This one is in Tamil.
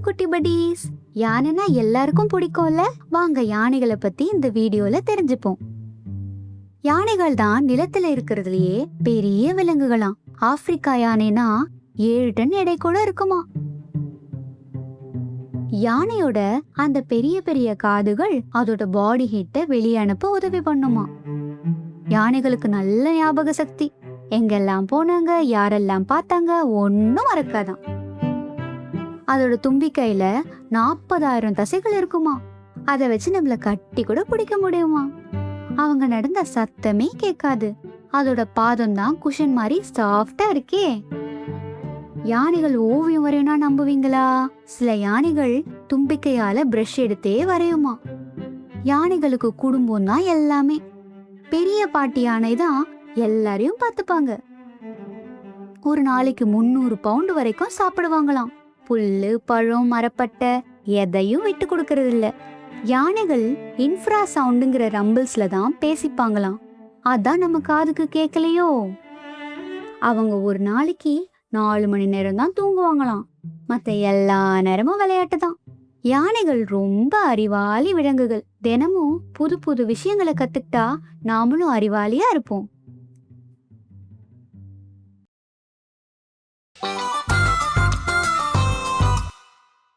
குட்டி பட்டீஸ். யானைனா எல்லாருக்கும் பிடிக்கும்ல. வாங்க யானைகளை பத்தி இந்த வீடியோல தெரிஞ்சுப்போம். யானைகள் தான் நிலத்துல இருக்கிறதுலயே பெரிய விலங்குகளாம். ஆப்பிரிக்கா யானைனா 7 டன் எடை கூட இருக்குமா. யானையோட அந்த பெரிய பெரிய காதுகள் அதோட பாடி ஹீட்டை வெளியே அனுப்ப உதவி பண்ணுமா. யானைகளுக்கு நல்ல ஞாபக சக்தி. எங்கெல்லாம் போனாங்க, யாரெல்லாம் பார்த்தாங்க, ஒன்னும் மறக்காதான். அதோட தும்பிக்கையில 40,000 தசைகள் இருக்குமா. அதை வச்சு நம்மள கட்டி கூட பிடிக்க முடியுமா. அவங்க நடந்த சத்தமே கேட்காது. அதோட பாதம் தான் குஷன் மாதிரி சாஃப்டா இருக்கே. யானைகள் ஓவியம் வரையும்னா நம்புவீங்களா? சில யானைகள் தும்பிக்கையால பிரஷ் எடுத்தே வரையுமா. யானைகளுக்கு குடும்பம் தான் எல்லாமே. பெரிய பாட்டி யானை தான் எல்லாரையும் பார்த்துப்பாங்க. ஒரு நாளைக்கு 300 பவுண்ட் வரைக்கும் சாப்பிடுவாங்களாம். புல்லு, பழம், மரப்பட்டை எதையும் விட்டு கொடுக்கறது இல்ல. யானைகள் இன்ஃப்ரா சவுண்டுங்கிற ரம்பிள்ஸ்ல தான் பேசிப்பாங்களாம். அதான் நம்ம காதுக்கு கேட்கலையோ. அவங்க ஒரு நாளைக்கு 4 மணி நேரம் தான் தூங்குவாங்களாம். மத்த எல்லா நேரமும் விளையாட்டு தான். யானைகள் ரொம்ப அறிவாளி விலங்குகள். தினமும் புது புது விஷயங்களை கத்துக்கிட்டா நாமளும் அறிவாளியா இருப்போம்.